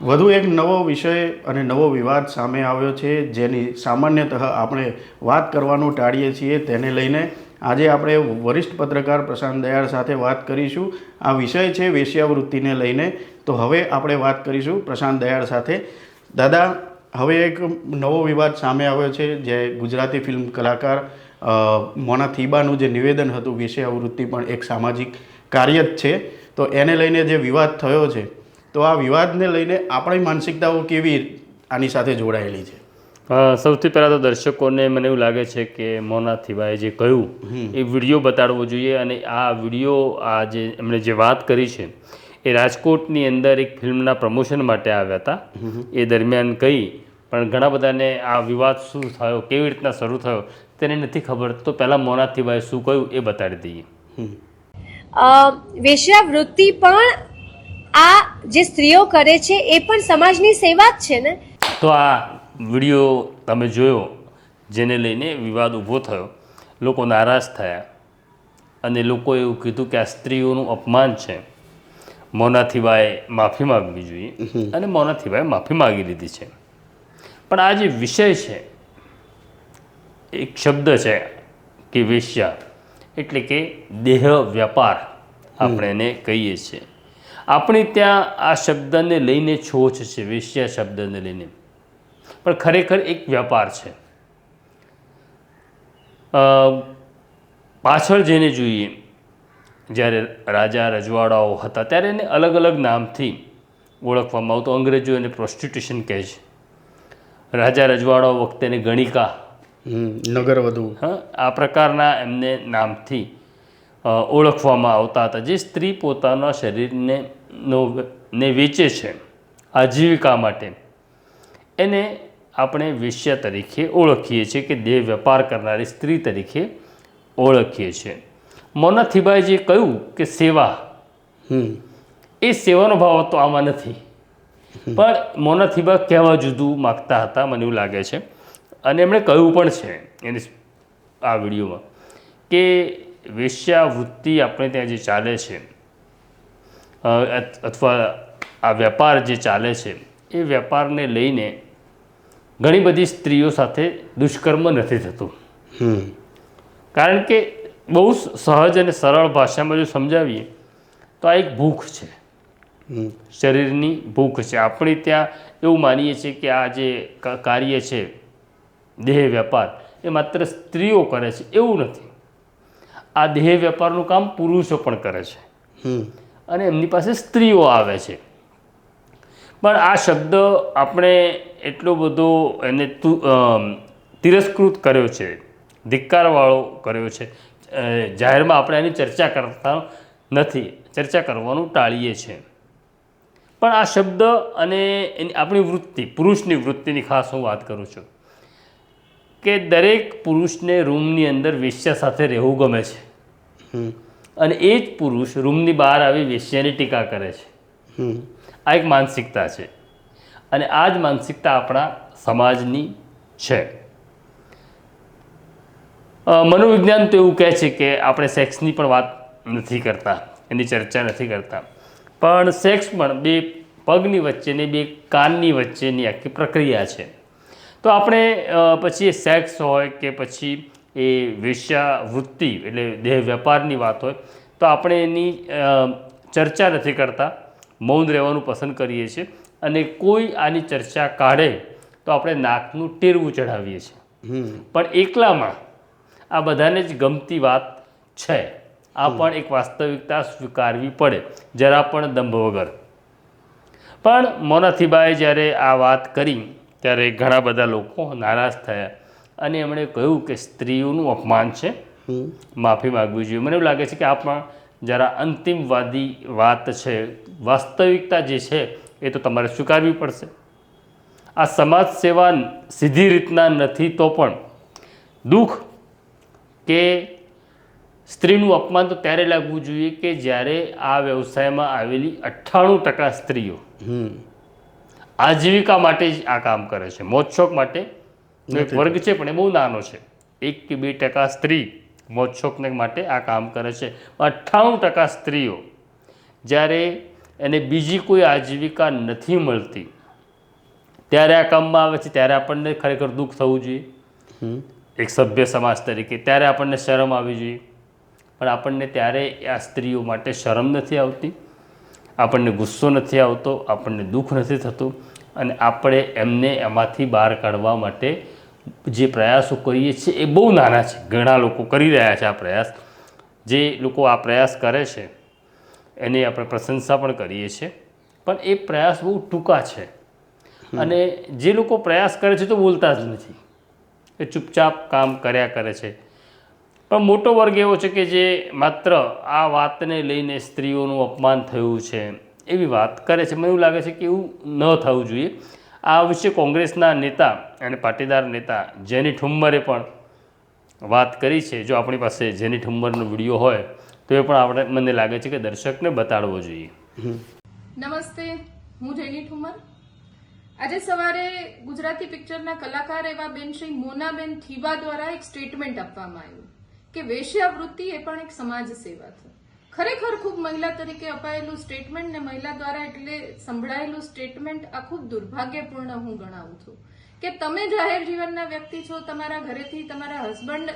વધુ એક નવો વિષય અને નવો વિવાદ સામે આવ્યો છે, જેની સામાન્યતઃ આપણે વાત કરવાનું ટાળીએ છીએ. તેને લઈને આજે આપણે વરિષ્ઠ પત્રકાર પ્રશાંત દયાળ સાથે વાત કરીશું. આ વિષય છે વેશ્યાવૃત્તિને લઈને. તો હવે આપણે વાત કરીશું પ્રશાંત દયાળ સાથે. દાદા, હવે એક નવો વિવાદ સામે આવ્યો છે, જે ગુજરાતી ફિલ્મ કલાકાર મોના થીબાનું જે નિવેદન હતું, વેશ્યાવૃત્તિ પણ એક સામાજિક કાર્ય જ છે, તો એને લઈને જે વિવાદ થયો છે, તો આ વિવાદને લઈને આપણી માનસિકતાઓ કેવી આની સાથે જોડાયેલી છે? સૌથી પહેલાં તો દર્શકોને મને એવું લાગે છે કે મોના થીબાએ જે કહ્યું એ વિડીયો બતાડવો જોઈએ. અને આ વિડીયો, આ જે એમણે જે વાત કરી છે એ રાજકોટની અંદર એક ફિલ્મના પ્રમોશન માટે આવ્યા હતા. એ દરમિયાન કહી, પણ ઘણા બધાને આ વિવાદ શું થયો, કેવી રીતના શરૂ થયો તેને નથી ખબર. તો પહેલાં મોના થીબાએ શું કહ્યું એ બતાડી દઈએ. વેશ્યાવૃત્તિ પણ આ જે સ્ત્રીઓ કરે છે એ પણ સમાજની સેવા જ છે ને. તો આ વિડીયો તમે જોયો, જેને લઈને વિવાદ ઊભો થયો, લોકો નારાજ થયા અને લોકોએ એવું કીધું કે આ સ્ત્રીઓનું અપમાન છે, મોના થીબાએ માફી માગવી જોઈએ. અને મોના થીબાએ માફી માગી લીધી છે. પણ આ જે વિષય છે, એક શબ્દ છે કે વેશ્યા, એટલે કે દેહ વ્યાપાર આપણે એને કહીએ છીએ. આપણે ત્યાં આ શબ્દને લઈને છોછ છે, વેશ્યા શબ્દને લઈને, પણ ખરેખર એક વ્યાપાર છે. પાછળ જઈને જોઈએ, જ્યારે રાજા રજવાડાઓ હતા ત્યારે એને અલગ અલગ નામથી ઓળખવામાં આવતું. અંગ્રેજો એને પ્રોસ્ટિટ્યુશન કહે છે. રાજા રજવાડાઓ વખતે એને ગણિકા, નગરવધુ, આ પ્રકારના એમને નામથી ઓળખવામાં આવતા હતા. જે સ્ત્રી પોતાના શરીરને વેચે છે આજીવિકા માટે, એને આપણે વેશ્યા તરીકે ઓળખીએ છીએ, કે દેહ વેપાર કરનારી સ્ત્રી તરીકે ઓળખીએ છીએ. મોના થીબાએ જે કહ્યું કે સેવા, એ સેવાનો ભાવ તો આમાં નથી. પણ મોના થીબા કહેવા જુદું માગતા હતા, મને એવું લાગે છે. અને એમણે કહ્યું પણ છે એની આ વિડીયોમાં કે વેશ્યાવૃત્તિ આપણે ત્યાં જે ચાલે છે, અથવા આ વેપાર જે ચાલે છે, એ વેપારને લઈને ઘણી બધી સ્ત્રીઓ સાથે દુષ્કર્મ નથી થતું. કારણ કે બહુ સહજ અને સરળ ભાષામાં જો સમજાવીએ તો આ એક ભૂખ છે, શરીરની ભૂખ છે. આપણે ત્યાં એવું માનીએ છીએ કે આ જે કાર્ય છે, દેહ વેપાર, એ માત્ર સ્ત્રીઓ કરે છે. એવું નથી. આ દેહ વેપારનું કામ પુરુષો પણ કરે છે, અને એમની પાસે સ્ત્રીઓ આવે છે. પણ આ શબ્દ આપણે એટલો બધો એને તિરસ્કૃત કર્યો છે, ધિક્કારવાળો કર્યો છે. જાહેરમાં આપણે એની ચર્ચા કરતા નથી, ચર્ચા કરવાનું ટાળીએ છીએ. પણ આ શબ્દ અને એની આપણી વૃત્તિ, પુરુષની વૃત્તિની ખાસ હું વાત કરું છું, કે દરેક પુરુષને રૂમની અંદર વેશ્યા સાથે રહેવું ગમે છે, અને એ જ પુરુષ રૂમની બહાર આવી વેશ્યાની ટીકા કરે છે. આ એક માનસિકતા છે, અને આ જ માનસિકતા આપણા સમાજની છે. મનોવિજ્ઞાન તો એવું કહે છે કે આપણે સેક્સની પણ વાત નથી કરતા, એની ચર્ચા નથી કરતા. પણ સેક્સ પણ બે પગની વચ્ચેની, બે કાનની વચ્ચેની આખી પ્રક્રિયા છે. તો આપણે પછી એ સેક્સ હોય કે પછી એ વેશ્યાવૃત્તિ એટલે દેહ વેપારની વાત હોય, તો આપણે એની ચર્ચા નથી કરતા, મૌન રહેવાનું પસંદ કરીએ છીએ. અને કોઈ આની ચર્ચા કાઢે તો આપણે નાકનું ટેરવું ચઢાવીએ છીએ. પણ એકલામાં આ બધાને જ ગમતી વાત છે. આ પણ એક વાસ્તવિકતા સ્વીકારવી પડે, જરા પણ દંભ વગર. પણ મોના થીબાએ જ્યારે આ વાત કરી ત્યારે ઘણા બધા લોકો નારાજ થયા, અને એમણે કહ્યું કે સ્ત્રીઓનું અપમાન છે, માફી માગવી જોઈએ. મને એવું લાગે છે કે આ પણ જરા અંતિમવાદી વાત છે. વાસ્તવિકતા જે છે એ તો તમારે સ્વીકારવી પડશે. આ સમાજ સેવા સીધી રીતના નથી, તો પણ દુઃખ કે સ્ત્રીનું અપમાન તો ત્યારે લાગવું જોઈએ કે જ્યારે આ વ્યવસાયમાં આવેલી 98% સ્ત્રીઓ આજીવિકા માટે જ આ કામ કરે છે. મોજશોખ માટે એક વર્ગ છે, પણ એ બહુ નાનો છે. 1 કે 2% સ્ત્રી મોજશોખને માટે આ કામ કરે છે. 98% સ્ત્રીઓ જ્યારે એને બીજી કોઈ આજીવિકા નથી મળતી, ત્યારે આ કામમાં આવે છે ત્યારે આપણને ખરેખર દુઃખ થવું જોઈએ એક સભ્ય સમાજ તરીકે, ત્યારે આપણને શરમ આવવી જોઈએ. પણ આપણને ત્યારે આ સ્ત્રીઓ માટે શરમ નથી આવતી, આપણને ગુસ્સો નથી આવતો, આપણને દુઃખ નથી થતું, અને આપણે એમને એમાંથી બહાર કાઢવા માટે જે પ્રયાસો કરીએ છીએ એ બહુ નાના છે. ઘણા લોકો કરી રહ્યા છે આ પ્રયાસ. જે લોકો આ પ્રયાસ કરે છે એની આપણે પ્રશંસા પણ કરીએ છીએ, પણ એ પ્રયાસ બહુ ટૂંકા છે. અને જે લોકો પ્રયાસ કરે છે તો બોલતા જ નથી, એ ચૂપચાપ કામ કર્યા કરે છે. પણ મોટો વર્ગ એવો છે કે જે માત્ર આ વાતને લઈને સ્ત્રીઓનું અપમાન થયું છે એવી વાત કરે છે. મને એવું લાગે છે કે એવું ન થવું જોઈએ. આ વિશે કોંગ્રેસના નેતા અને પાટીદાર નેતા જેની ઠુમ્મરે પણ વાત કરી છે. જો આપણી પાસે જેની ઠુમ્મરનો વિડીયો હોય તો એ પણ મને લાગે છે કે દર્શકને બતાડવો જોઈએ. નમસ્તે, હું જેની ઠુમ્મર. આજે સવારે ગુજરાતી પિક્ચરના કલાકાર એવા બેન શ્રી મોનાબેન થીબા દ્વારા એક સ્ટેટમેન્ટ આપવામાં આવ્યું કે વેશ્યાવૃત્તિ એ પણ એક સમાજ સેવા છે. ખરેખર ખૂબ મહિલા તરીકે અપાયેલું સ્ટેટમેન્ટ ને મહિલા દ્વારા એટલે સંભળાયેલું સ્ટેટમેન્ટ આ ખૂબ દુર્ભાગ્યપૂર્ણ હું ગણાવું છું કે તમે જાહેર જીવનના વ્યક્તિ છો, તમારા ઘરેથી તમારા હસબન્ડ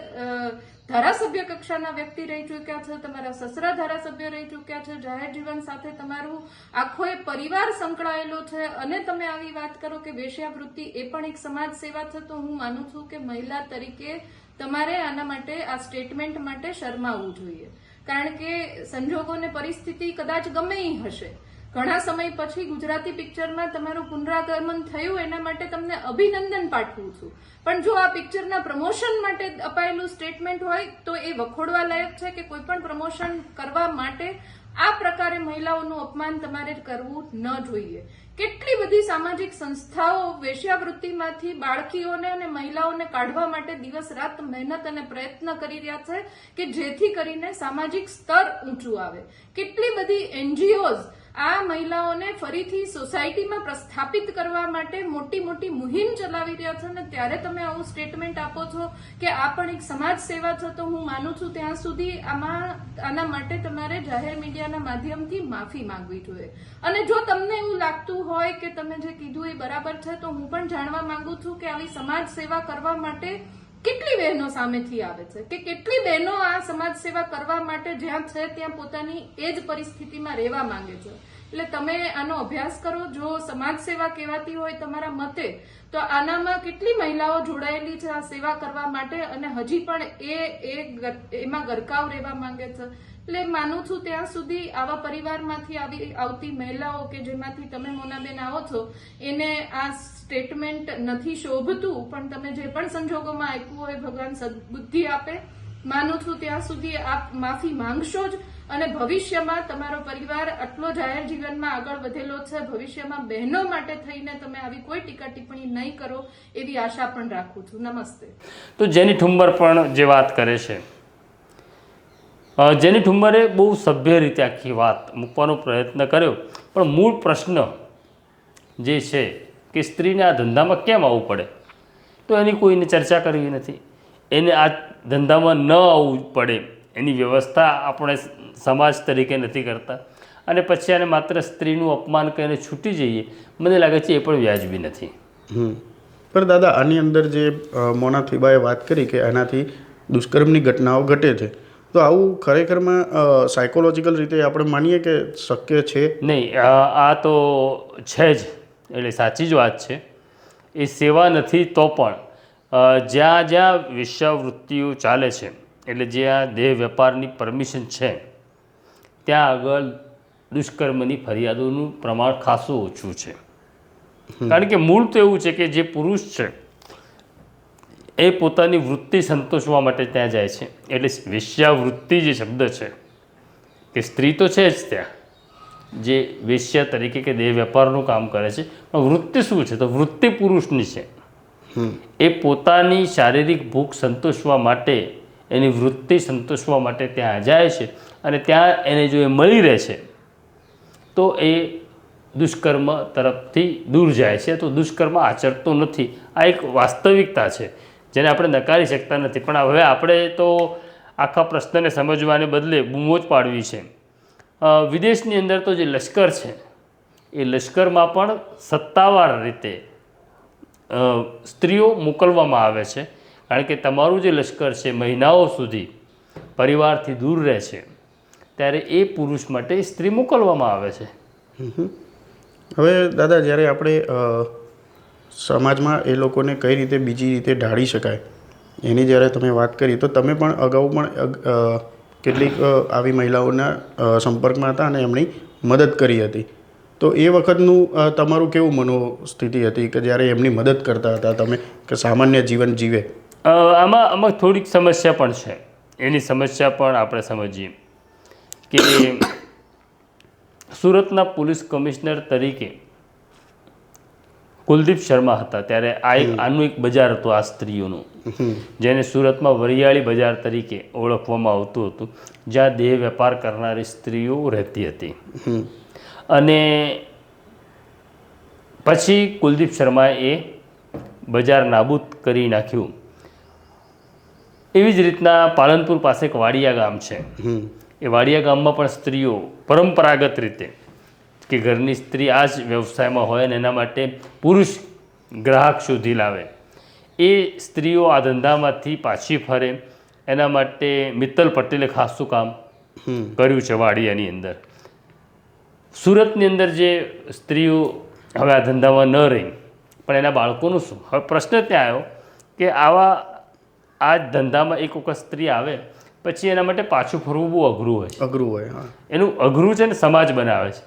ધારાસભ્ય કક્ષાના વ્યક્તિ રહી ચૂક્યા છે, તમારા સસરા ધારાસભ્ય રહી ચૂક્યા છે, જાહેર જીવન સાથે તમારું આખો એ પરિવાર સંકળાયેલો છે, અને તમે આવી વાત કરો કે વેશ્યાવૃત્તિ એ પણ એક સમાજ સેવા છે, તો હું માનું છું કે મહિલા તરીકે તમારે આના માટે આ સ્ટેટમેન્ટ માટે શરમાવવું જોઈએ. કારણ કે સંજોગો ને પરિસ્થિતિ કદાચ ગમે એ હશે, ઘણા સમય પછી ગુજરાતી પિક્ચરમાં તમારું પુનરાગમન થયું એના માટે તમને અભિનંદન પાઠવું છું. પણ જો આ પિક્ચરના પ્રમોશન માટે અપાયેલું સ્ટેટમેન્ટ હોય તો એ વખોડવા લાયક છે કે કોઈ પણ પ્રમોશન કરવા માટે આ પ્રકારે મહિલાઓનું અપમાન તમારે કરવું ન જોઈએ. કેટલી બધી સામાજિક સંસ્થાઓ વેશ્યાવૃત્તિમાંથી બાળકીઓને અને મહિલાઓને કાઢવા માટે દિવસ રાત મહેનત અને પ્રયત્ન કરી રહ્યા છે કે જેથી કરીને સામાજિક સ્તર ઊંચું આવે. કેટલી બધી એનજીઓઝ આ મહિલાઓને ફરીથી સોસાયટીમાં પ્રસ્થાપિત કરવા માટે મોટી મોટી મુહિમ ચલાવી રહ્યા છે, અને ત્યારે તમે આવું સ્ટેટમેન્ટ આપો છો કે આ પણ એક સમાજ સેવા છે, તો હું માનું છું ત્યાં સુધી આના માટે તમારે જાહેર મીડિયાના માધ્યમથી માફી માંગવી જોઈએ. અને જો તમને એવું લાગતું હોય કે તમે જે કીધું એ બરાબર છે, તો હું પણ જાણવા માંગુ છું કે આવી સમાજ સેવા કરવા માટે કેટલી બહેનો સામેથી આવે છે, કે કેટલી બહેનો આ સમાજ સેવા કરવા માટે જ્યાં છે ત્યાં પોતાની એ જ પરિસ્થિતિમાં રહેવા માંગે છે. એટલે તમે આનો અભ્યાસ કરો. જો સમાજ સેવા કહેવાતી હોય તમારા મતે, તો આનામાં કેટલી મહિલાઓ જોડાયેલી છે આ સેવા કરવા માટે, અને હજી પણ એમાં ગરકાવ રહેવા માંગે છે. એટલે માનું છું ત્યાં સુધી આવા પરિવારમાંથી આવતી મહિલાઓ કે જેમાંથી તમે મોનાબેન આવો છો એને આ સ્ટેટમેન્ટ નથી શોભતું, પણ તમે જે પણ સંજોગોમાં આપ્યું હોય ભગવાન સદબુદ્ધિ આપે. માનું છું ત્યાં સુધી આપ માફી માંગશો જ, અને ભવિષ્યમાં તમારો પરિવાર આટલો જાહેર જીવનમાં આગળ વધેલો છે, ભવિષ્યમાં બહેનો માટે થઈને તમે આવી કોઈ ટીકા ટિપ્પણી નહીં કરો એવી આશા પણ રાખું છું. નમસ્તે. તો જેની ઠુમ્મર પણ જે વાત કરે છે, જેની ઠુમ્મરે બહુ સભ્ય રીતે આખી વાત મૂકવાનો પ્રયત્ન કર્યો, પણ મૂળ પ્રશ્ન જે છે કે સ્ત્રીને આ ધંધામાં કેમ આવવું પડે, તો એની કોઈને ચર્ચા કરવી નથી. એને આ ધંધામાં ન આવવું પડે એની વ્યવસ્થા આપણે સમાજ તરીકે નથી કરતા, અને પછી આને માત્ર સ્ત્રીનું અપમાન કરીને છૂટી જઈએ, મને લાગે છે એ પણ વ્યાજબી નથી. પણ દાદા, આની અંદર જે મોના થીબાએ વાત કરી કે એનાથી દુષ્કર્મની ઘટનાઓ ઘટે છે, તો આવું ખરેખરમાં સાયકોલોજીકલ રીતે આપણે માનીએ કે શક્ય છે? નહીં, આ તો છે જ, એટલે સાચી જ વાત છે. એ સેવા નથી તો પણ જ્યાં જ્યાં વેશ્યાવૃત્તિઓ ચાલે છે, એટલે જ્યાં દેહ વેપારની પરમિશન છે, ત્યાં આગળ દુષ્કર્મની ફરિયાદોનું પ્રમાણ ખાસું ઓછું છે. કારણ કે મૂળ તો એવું છે કે જે પુરુષ છે એ પોતાની વૃત્તિ સંતોષવા માટે ત્યાં જાય છે. એટલે વેશ્યાવૃત્તિ જે શબ્દ છે કે સ્ત્રી તો છે જ ત્યાં, જે વેશ્યા તરીકે કે દેહ વેપારનું કામ કરે છે, પણ વૃત્તિ શું છે? તો વૃત્તિ પુરુષની છે. એ પોતાની શારીરિક ભૂખ સંતોષવા માટે, એની વૃત્તિ સંતોષવા માટે ત્યાં જાય છે, અને ત્યાં એને જો એ મળી રહે છે તો એ દુષ્કર્મ તરફથી દૂર જાય છે, તો દુષ્કર્મ આચરતો નથી. આ એક વાસ્તવિકતા છે જેને આપણે નકારી શકતા નથી. પણ હવે આપણે તો આખા પ્રશ્નને સમજવાને બદલે બૂમો જ પાડવી છે. વિદેશની અંદર તો જે લશ્કર છે એ લશ્કરમાં પણ સત્તાવાર રીતે સ્ત્રીઓ મોકલવામાં આવે છે, કારણ કે તમારું જે લશ્કર છે મહિનાઓ સુધી પરિવારથી દૂર રહે છે, ત્યારે એ પુરુષ માટે સ્ત્રી મોકલવામાં આવે છે. હવે દાદા, જ્યારે આપણે સમાજમાં એ લોકોને કઈ રીતે બીજી રીતે ઢાળી શકાય એની જ્યારે તમે વાત કરી, તો તમે પણ અગાઉ પણ કેટલીક આવી મહિલાઓના સંપર્કમાં હતા અને એમની મદદ કરી હતી. તો એ વખતનું તમારું કેવું મનોસ્થિતિ હતી કે જ્યારે એમની મદદ કરતા હતા તમે, કે સામાન્ય જીવન જીવે? આમાં થોડીક સમસ્યા પણ છે. એની સમસ્યા પણ આપણે સમજીએ કે સુરતના પોલીસ કમિશનર તરીકે કુલદીપ શર્મા હતા, ત્યારે આનું એક બજાર હતું આ સ્ત્રીઓનું, જેને સુરતમાં વરિયાળી બજાર તરીકે ઓળખવામાં આવતું હતું, જ્યાં દેહ વેપાર કરનારી સ્ત્રીઓ રહેતી હતી. અને પછી કુલદીપ શર્માએ એ બજાર નાબૂદ કરી નાખ્યું. એવી જ રીતના પાલનપુર પાસે એક વાડિયા ગામ છે. એ વાડિયા ગામમાં પણ સ્ત્રીઓ પરંપરાગત રીતે, કે ઘરની સ્ત્રી આ જ વ્યવસાયમાં હોય ને એના માટે પુરુષ ગ્રાહક શોધી લાવે, એ સ્ત્રીઓ આ ધંધામાંથી પાછી ફરે એના માટે મિત્તલ પટેલે ખાસું કામ કર્યું છે વાડિયાની અંદર. સુરતની અંદર જે સ્ત્રીઓ હવે આ ધંધામાં ન રહી, પણ એના બાળકોનું શું? હવે પ્રશ્ન ત્યાં આવ્યો કે આ ધંધામાં એક વખત સ્ત્રી આવે પછી એના માટે પાછું ફરવું બહુ અઘરું હોય. એનું અઘરું છે ને સમાજ બનાવે છે.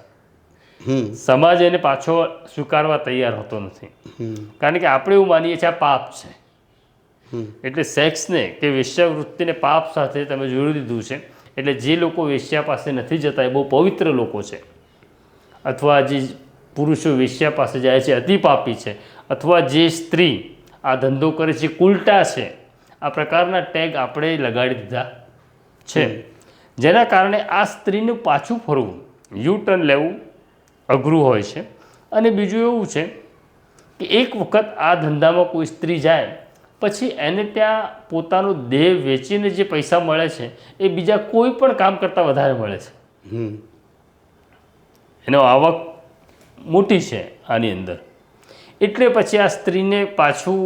સમાજ એને પાછો સ્વીકારવા તૈયાર હોતો નથી, કારણ કે આપણે એવું માનીએ છીએ આ પાપ છે. એટલે સેક્સને કે વેશ્યાવૃત્તિને પાપ સાથે તમે જોડી દીધું છે. એટલે જે લોકો વેશ્યા પાસે નથી જતા એ બહુ પવિત્ર લોકો છે, અથવા જે પુરુષો વેશ્યા પાસે જાય છે અતિ પાપી છે, અથવા જે સ્ત્રી આ ધંધો કરે છે કુલટા છે. આ પ્રકારના ટેગ આપણે લગાડી દીધા છે, જેના કારણે આ સ્ત્રીનું પાછું ફરવું, યુ ટર્ન લેવું અઘરું હોય છે. અને બીજું એવું છે કે એક વખત આ ધંધામાં કોઈ સ્ત્રી જાય પછી એને ત્યાં પોતાનો દેહ વેચીને જે પૈસા મળે છે એ બીજા કોઈ પણ કામ કરતાં વધારે મળે છે. એનો આવક મોટી છે આની અંદર. એટલે પછી આ સ્ત્રીને પાછું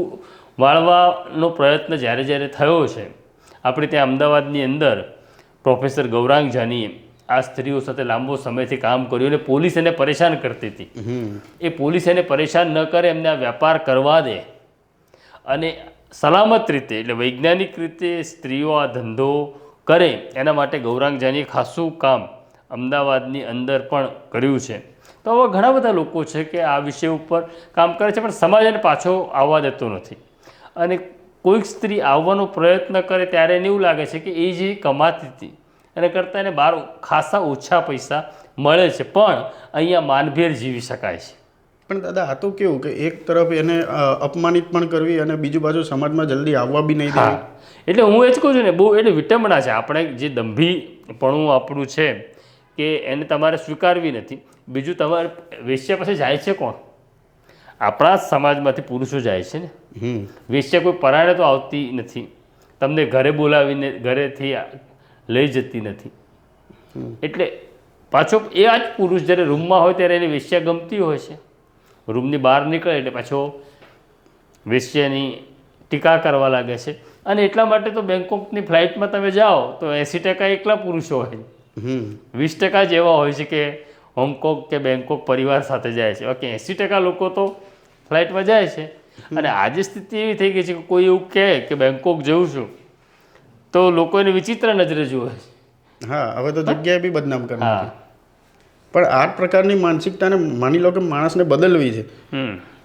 વાળવાનો પ્રયત્ન જ્યારે થયો છે, આપણે ત્યાં અમદાવાદની અંદર પ્રોફેસર ગૌરાંગ જાનીએ આ સ્ત્રીઓ સાથે લાંબો સમયથી કામ કર્યું અને પોલીસ એને પરેશાન કરતી હતી. એ પોલીસ એને પરેશાન ન કરે, એમને આ વ્યાપાર કરવા દે અને સલામત રીતે, એટલે વૈજ્ઞાનિક રીતે સ્ત્રીઓ આ ધંધો કરે એના માટે ગૌરાંગ જાનીએ ખાસું કામ અમદાવાદની અંદર પણ કર્યું છે. તો આવા ઘણા બધા લોકો છે કે આ વિષય ઉપર કામ કરે છે, પણ સમાજ એને પાછો આવવા દેતો નથી. અને કોઈક સ્ત્રી આવવાનો પ્રયત્ન કરે ત્યારે એને એવું લાગે છે કે એ જે કમાતી હતી એને કરતાં એને બહાર ખાસા ઓછા પૈસા મળે છે, પણ અહીંયા માનભેર જીવી શકાય છે. પણ દાદા, આ તો કેવું કે એક તરફ એને અપમાનિત પણ કરવી અને બીજું બાજુ સમાજમાં જલ્દી આવવા બી નહીં દેવી. એટલે હું એ જ કહું છું ને, બહુ એટલે વિટંબણા છે. આપણે જે દંભીપણું આપણું છે કે એને તમારે સ્વીકારવી નથી. બીજું, તમારે વેશ્યા પાસે જાય છે કોણ? આપણા જ સમાજમાંથી પુરુષો જાય છે ને. વેશ્યા કોઈ પરાણે તો આવતી નથી, તમને ઘરે બોલાવીને ઘરેથી લઈ જતી નથી. એટલે પાછો એ આ જ પુરુષ જ્યારે રૂમમાં હોય ત્યારે એને વેશ્યા ગમતી હોય છે, રૂમની બહાર નીકળે એટલે પાછો વેશ્યાની ટીકા કરવા લાગે છે. અને એટલા માટે તો બેંકોકની ફ્લાઇટમાં તમે જાઓ તો 80% એકલા પુરુષો હોય, 20% જ એવા હોય છે કે હોંગકોંગ કે બેંકોક પરિવાર સાથે જાય છે. બાકી 80% લોકો તો ફ્લાઇટમાં જાય છે. અને આજે સ્થિતિ એવી થઈ ગઈ છે કે કોઈ એવું કહે કે બેંકોક જઉં છું તો લોકો એને વિચિત્ર નજરે જુએ છે. હવે તો જગ્યાએ બી બદનામ કરે. પણ આ પ્રકારની માનસિકતાને માની લો કે માણસને બદલવી છે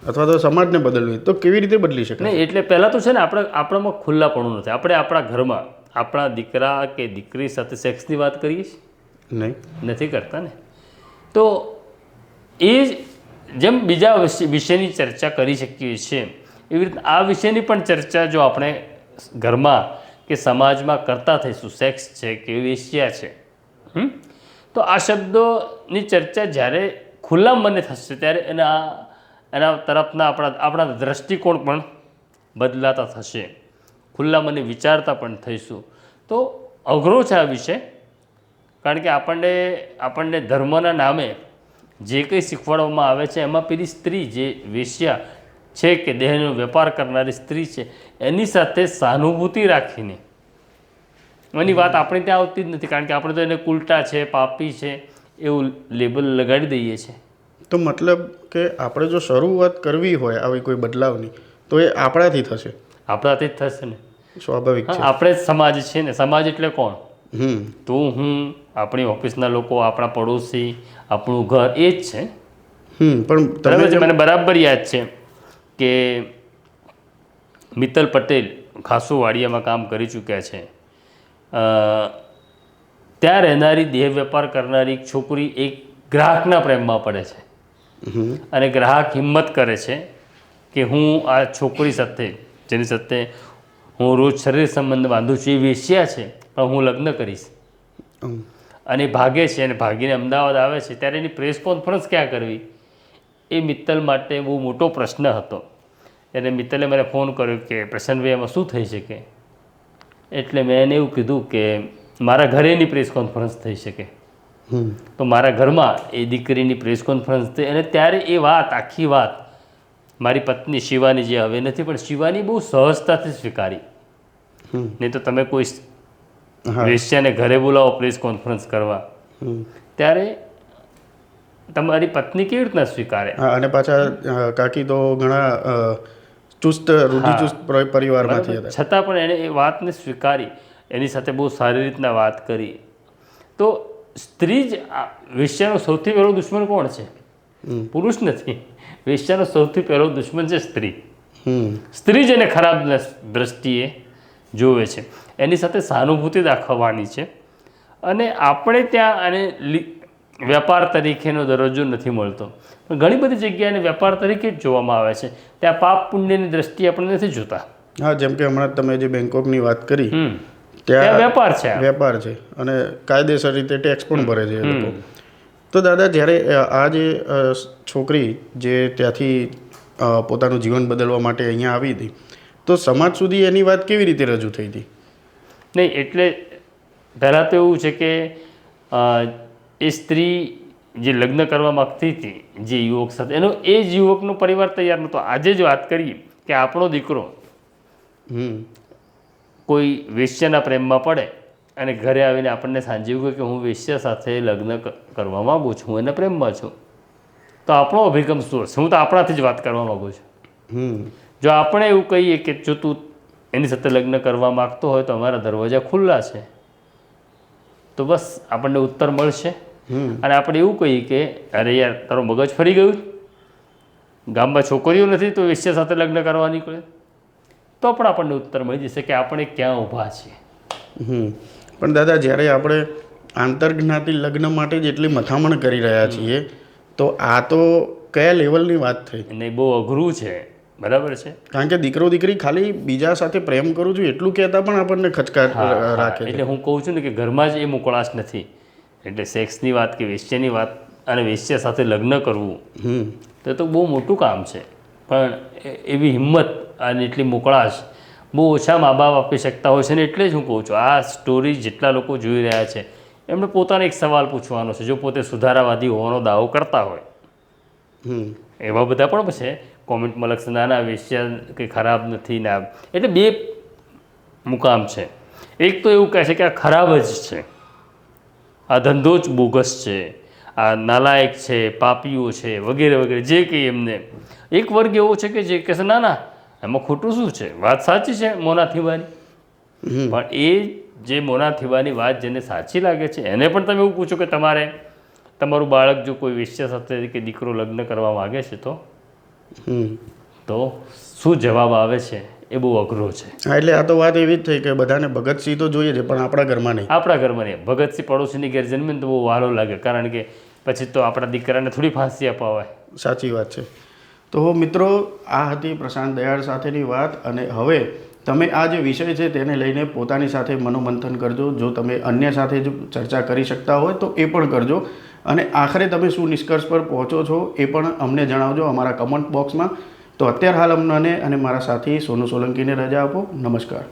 અથવા તો સમાજને બદલવી, તો કેવી રીતે બદલી શકે? નહીં, એટલે પહેલાં તો છે ને આપણામાં ખુલ્લાપણું નથી. આપણે આપણા ઘરમાં આપણા દીકરા કે દીકરી સાથે સેક્સની વાત કરીએ છીએ? નથી કરતા ને. તો એ જેમ બીજા વિષયની ચર્ચા કરી શકીએ છીએ એવી રીતે આ વિષયની પણ ચર્ચા જો આપણે ઘરમાં કે સમાજમાં કરતા થઈશું, સેક્સ છે કે વેશ્યા છે, તો આ શબ્દોની ચર્ચા જ્યારે ખુલ્લા મને થશે ત્યારે એના તરફના આપણા દ્રષ્ટિકોણ પણ બદલાતા થશે, ખુલ્લા મને વિચારતા પણ થઈશું. તો અઘરો છે આ વિષય, કારણ કે આપણને ધર્મના નામે જે કંઈ શીખવાડવામાં આવે છે એમાં પેલી સ્ત્રી જે વેશ્યા છે કે દેહનો વેપાર કરનારી સ્ત્રી છે એની સાથે સહાનુભૂતિ રાખીને, એની વાત આપણે ત્યાં આવતી જ નથી, કારણ કે આપણે તો એને ઉલટા છે, પાપી છે એવું લેબલ લગાડી દઈએ છીએ. તો મતલબ કે આપણે જો શરૂઆત કરવી હોય આવી કોઈ બદલાવની તો એ આપણાથી થશે, આપણાથી જ થશે ને. સ્વાભાવિક છે. આપણે જ સમાજ છે ને. સમાજ એટલે કોણ? હમ તું, હું, આપણી ઓફિસના લોકો, આપણા પડોશી, આપણું ઘર, એ જ છે. પણ બરાબર છે. તમે મને બરાબર યાદ છે કે મિત્તલ પટેલ ખાસું વાડિયામાં કામ કરી ચૂક્યા છે. ત્યાં રહેનારી દેહ વેપાર કરનારી એક છોકરી એક ગ્રાહકના પ્રેમમાં પડે છે અને ગ્રાહક હિંમત કરે છે કે હું આ છોકરી સાથે, જેની સાથે હું રોજ શરીર સંબંધ બાંધું છું, એ વેશ્યા છે પણ હું લગ્ન કરીશ. અને ભાગે છે અને ભાગીને અમદાવાદ આવે છે. ત્યારે એની પ્રેસ કોન્ફરન્સ ક્યાં કરવી એ મિત્તલ માટે બહુ મોટો પ્રશ્ન હતો. એટલે મિત્તલે મને ફોન કર્યો કે પ્રશાંતભાઈ એમાં શું થઈ શકે. એટલે મેં એને એવું કીધું કે મારા ઘરે એની પ્રેસ કોન્ફરન્સ થઈ શકે. તો મારા ઘરમાં એ દીકરીની પ્રેસ કોન્ફરન્સ થઈ અને ત્યારે એ વાત, આખી વાત મારી પત્ની શિવાની, જે હવે નથી પણ શિવાની, બહુ સહજતાથી સ્વીકારી. નહીં તો તમે કોઈ વેશ્યાને ઘરે બોલાવો પ્રેસ કોન્ફરન્સ કરવા, ત્યારે તમારી પત્ની કેવી રીતના સ્વીકારે. અને પાછા કાકી તો ઘણા ચુસ્ત રૂઢિચુસ્ત પરિવારમાંથી હતા, છતાં પણ એણે એ વાતને સ્વીકારી, એની સાથે બહુ સારી રીતના વાત કરી. તો સ્ત્રી જ, વેશ્યાનો સૌથી પહેલો દુશ્મન કોણ છે? પુરુષ નથી. વેશ્યાનો સૌથી પહેલો દુશ્મન છે સ્ત્રી. સ્ત્રી જ એને ખરાબ દ્રષ્ટિએ જોવે છે. એની સાથે સહાનુભૂતિ દાખવવાની છે. અને આપણે ત્યાં આને વેપાર તરીકેનો દરજ્જો નથી મળતો, પણ ઘણી બધી જગ્યાએ વેપાર તરીકે જ જોવામાં આવે છે. ત્યાં પાપ પુણ્યની દ્રષ્ટિએ આપણે નથી જોતા. હા, જેમ કે હમણાં તમે જે બેંકોકની વાત કરી, ત્યાં વેપાર છે, વેપાર છે અને કાયદેસર રીતે ટેક્સ પણ ભરે છે એ લોકો. તો દાદા, જ્યારે આ જે છોકરી જે ત્યાંથી પોતાનું જીવન બદલવા માટે અહીંયા આવી હતી, તો સમાજ સુધી એની વાત કેવી રીતે રજૂ થઈ હતી? નહીં, એટલે પહેલાં તો એવું છે કે એ સ્ત્રી જે લગ્ન કરવા માગતી હતી જે યુવક સાથે, એનો એ જ યુવકનો પરિવાર તૈયાર નહોતો. આજે જ વાત કરીએ કે આપણો દીકરો કોઈ વેશ્યાના પ્રેમમાં પડે અને ઘરે આવીને આપણને સાંજે એવું કહે કે હું વેશ્યા સાથે લગ્ન કરવા માગું છું, હું એના પ્રેમમાં છું, તો આપણો અભિગમ શું હશે? હું તો આપણાથી જ વાત કરવા માગું છું. જો આપણે એવું કહીએ કે જો તું એની સાથે લગ્ન કરવા માગતો હોય તો અમારા દરવાજા ખુલ્લા છે, તો બસ આપણને ઉત્તર મળશે. અને આપણે એવું કહીએ કે અરે યાર, તારો મગજ ફરી ગયું, ગામમાં છોકરીઓ નથી તો વેશ્યા સાથે લગ્ન કરવા નીકળે, તો પણ આપણને ઉત્તર મળી જશે કે આપણે ક્યાં ઊભા છીએ. પણ દાદા, જ્યારે આપણે આંતરજ્ઞાતિ લગ્ન માટે જ એટલી મથામણ કરી રહ્યા છીએ, તો આ તો કયા લેવલની વાત થઈ? અને બહુ અઘરું છે. બરાબર છે. કારણ કે દીકરો દીકરી ખાલી બીજા સાથે પ્રેમ કરું છું એટલું કહેતા પણ આપણને ખચકાટ રાખે. એટલે હું કહું છું ને કે ઘરમાં જ એ મોકળાશ નથી. એટલે સેક્સની વાત કે વેશ્યાની વાત અને વેશ્યા સાથે લગ્ન કરવું તો તો બહુ મોટું કામ છે. પણ એવી હિંમત અને એટલી મોકળાશ બહુ ઓછા મા બાપ આપી શકતા હોય છે. ને એટલે જ હું કહું છું, આ સ્ટોરી જેટલા લોકો જોઈ રહ્યા છે એમને પોતાને એક સવાલ પૂછવાનો છે. જો પોતે સુધારાવાદી હોવાનો દાવો કરતા હોય, એવા બધા પણ છે કોમેન્ટમાં લખશે ના ના વેશ્યા કંઈ ખરાબ નથી ના. એટલે બે મુકામ છે. એક તો એવું કહે છે કે આ ખરાબ જ છે, આ ધંધો જ બોગસ છે, આ નાલાયક છે, પાપીઓ છે, વગેરે વગેરે જે કંઈ એમને. એક વર્ગ એવો છે કે જે કહેશે ના ના એમાં ખોટું શું છે, વાત સાચી છે મોના થીવાની. પણ એ જે મોના થીવાની વાત જેને સાચી લાગે છે એને પણ તમે એવું પૂછો કે તમારે તમારું બાળક જો કોઈ વેશ્યા સાથે કે દીકરો લગ્ન કરવા માગે છે તો શું જવાબ આવે છે એ બહુ અઘરો છે. હા, એટલે આ તો વાત એવી જ થઈ કે બધાને ભગતસિંહ તો જોઈએ છે પણ આપણા ઘરમાં નહીં. આપણા ઘરમાં નહીં. ભગતસિંહ પડોશીની ઘેર જન્મે ને તો બહુ વાલો લાગે, કારણ કે પછી તો આપણા દીકરાને થોડી ફાંસી અપાવાય. સાચી વાત છે. તો મિત્રો, આ હતી પ્રશાંત દયાળ સાથેની વાત. અને હવે તમે આ જે વિષય છે તેને લઈને પોતાની સાથે મનોમંથન કરજો. જો તમે અન્ય સાથે જ ચર્ચા કરી શકતા હોય તો એ પણ કરજો. અને આખરે તમે શું નિષ્કર્ષ પર પહોંચો છો એ પણ અમને જણાવજો અમારા કમેન્ટ બોક્સમાં. તો અત્યારે હાલ અમને અને મારા સાથી સોનુ સોલંકીને રજા આપો. નમસ્કાર.